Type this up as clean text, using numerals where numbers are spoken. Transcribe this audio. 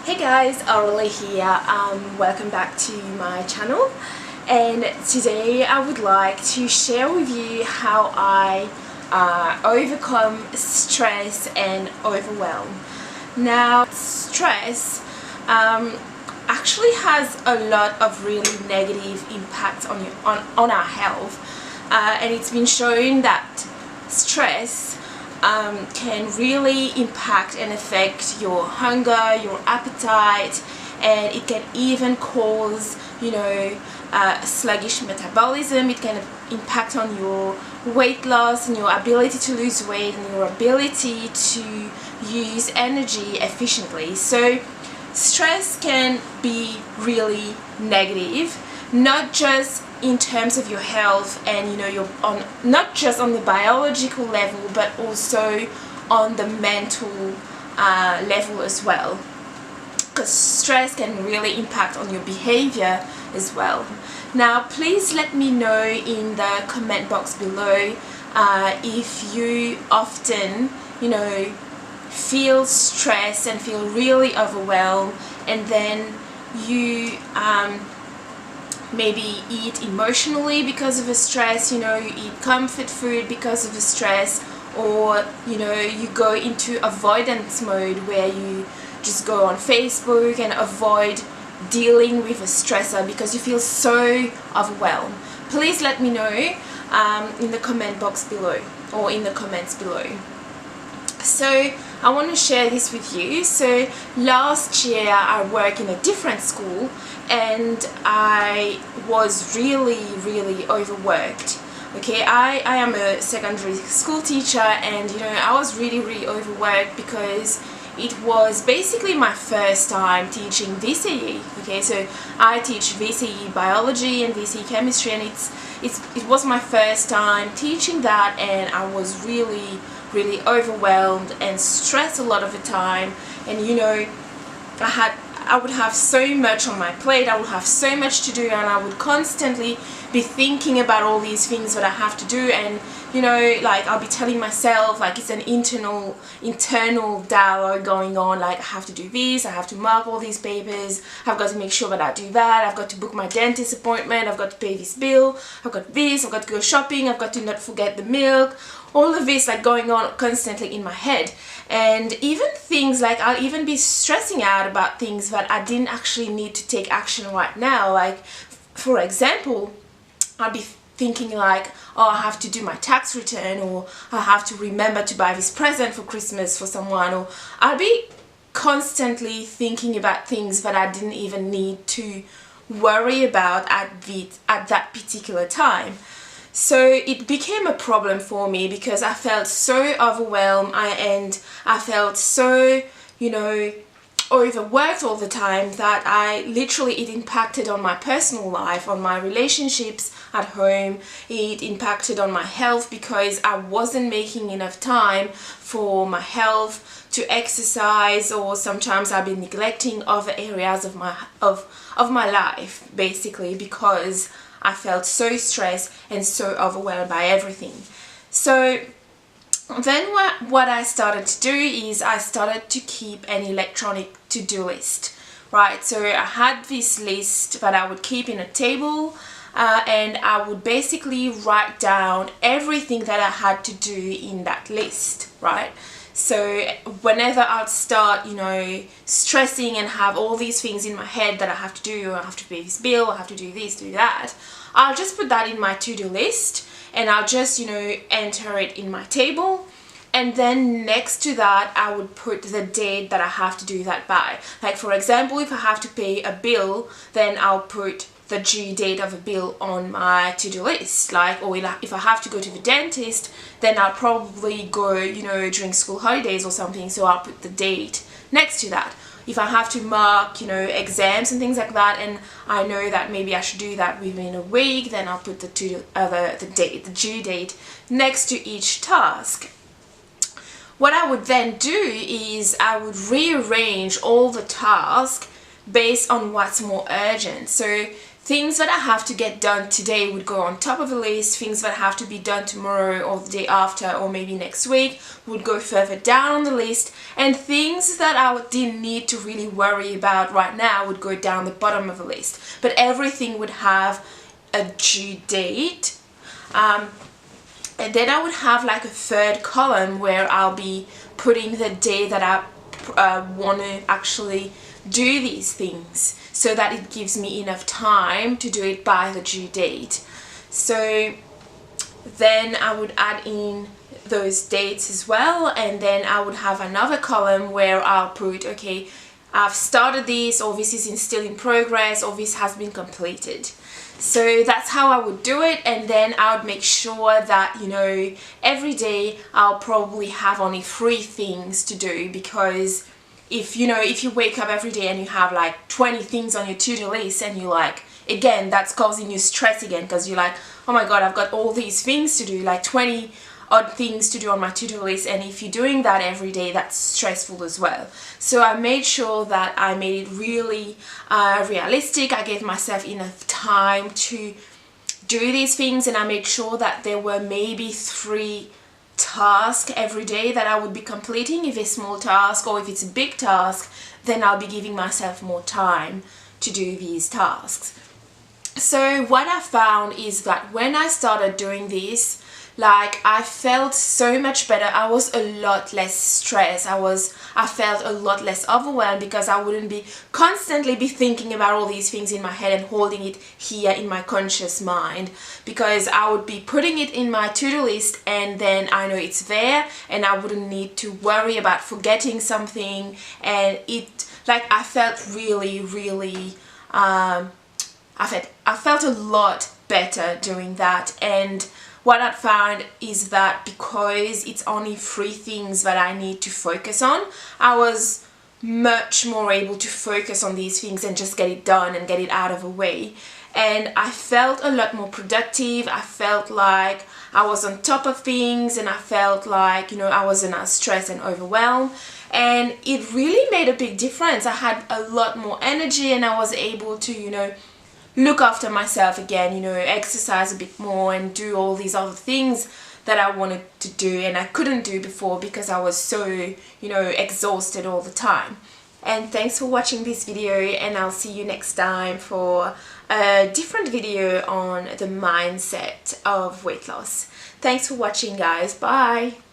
Hey guys, Aurelie here. Welcome back to my channel, and today I would like to share with you how I overcome stress and overwhelm. Now, stress actually has a lot of really negative impacts on our health, and it's been shown that stress can really impact and affect your hunger, your appetite, and it can even cause, sluggish metabolism. It can impact on your weight loss and your ability to lose weight and your ability to use energy efficiently. So stress can be really negative, not just in terms of your health and you're on not just on the biological level, but also on the mental level as well, because stress can really impact on your behavior as well. Now please let me know in the comment box below if you often feel stressed and feel really overwhelmed, and then you maybe eat emotionally because of the stress, you eat comfort food because of the stress, or you go into avoidance mode where you just go on Facebook and avoid dealing with a stressor because you feel so overwhelmed. Please let me know in the comment box below or in the comments below. So I want to share this with you. So last year I worked in a different school and I was really overworked. Okay, I am a secondary school teacher, and I was really overworked because it was basically my first time teaching VCE. Okay, so I teach VCE biology and VCE chemistry, and it was my first time teaching that, and I was really overwhelmed and stressed a lot of the time. And I would have so much on my plate, I would have so much to do, and I would constantly be thinking about all these things that I have to do, and like I'll be telling myself, like, it's an internal dialogue going on, like, I have to do this, I have to mark all these papers, I've got to make sure that I do that, I've got to book my dentist appointment, I've got to pay this bill, I've got this, I've got to go shopping, I've got to not forget the milk. All of this like going on constantly in my head. And even things like I'll even be stressing out about things that I didn't actually need to take action right now. Like, for example, I'll be thinking like, oh, I have to do my tax return, or I have to remember to buy this present for Christmas for someone, or I'll be constantly thinking about things that I didn't even need to worry about at that particular time. So it became a problem for me because I felt so overwhelmed and I felt so, overworked all the time that it impacted on my personal life, on my relationships at home. It impacted on my health because I wasn't making enough time for my health to exercise, or sometimes I've been neglecting other areas of my life, basically because I felt so stressed and so overwhelmed by everything. So then what I started to do is I started to keep an electronic to-do list, right? So I had this list that I would keep in a table, and I would basically write down everything that I had to do in that list, right? So whenever I'd start, stressing and have all these things in my head that I have to do, I have to pay this bill, I have to do this, do that, I'll just put that in my to-do list, and I'll just, enter it in my table. And then next to that, I would put the date that I have to do that by. Like, for example, if I have to pay a bill, then I'll put the due date of a bill on my to-do list. Like, or if I have to go to the dentist, then I'll probably go, during school holidays or something, so I'll put the date next to that. If I have to mark, exams and things like that, and I know that maybe I should do that within a week, then I'll put the due date next to each task. What I would then do is I would rearrange all the tasks based on what's more urgent. So things that I have to get done today would go on top of the list. Things that have to be done tomorrow or the day after or maybe next week would go further down on the list. And things that I didn't need to really worry about right now would go down the bottom of the list. But everything would have a due date. And then I would have like a third column where I'll be putting the day that I want to actually do these things, so that it gives me enough time to do it by the due date. So then I would add in those dates as well, and then I would have another column where I'll put, okay, I've started this, or this is still in progress, or this has been completed. So that's how I would do it. And then I would make sure that, you know, every day I'll probably have only 3 things to do, because if you wake up every day and you have like 20 things on your to-do list, and you like, again, that's causing you stress again, because you're like, oh my god, I've got all these things to do, like 20 odd things to do on my to-do list, and if you're doing that every day, that's stressful as well. So I made sure that I made it really realistic. I gave myself enough time to do these things, and I made sure that there were maybe 3 task every day that I would be completing. If it's a small task or if it's a big task, then I'll be giving myself more time to do these tasks. So what I found is that when I started doing this, like, I felt so much better. I was a lot less stressed. I felt a lot less overwhelmed, because I wouldn't be constantly thinking about all these things in my head and holding it here in my conscious mind, because I would be putting it in my to-do list, and then I know it's there, and I wouldn't need to worry about forgetting something. And it, like, I felt really I felt a lot better doing that. And what I found is that because it's only 3 things that I need to focus on, I was much more able to focus on these things and just get it done and get it out of the way. And I felt a lot more productive. I felt like I was on top of things, and I felt like, you know, I wasn't as stressed and overwhelmed. And it really made a big difference. I had a lot more energy, and I was able to, you know, look after myself again, you know, exercise a bit more and do all these other things that I wanted to do and I couldn't do before, because I was so, you know, exhausted all the time. And thanks for watching this video, and I'll see you next time for a different video on the mindset of weight loss. Thanks for watching, guys. Bye.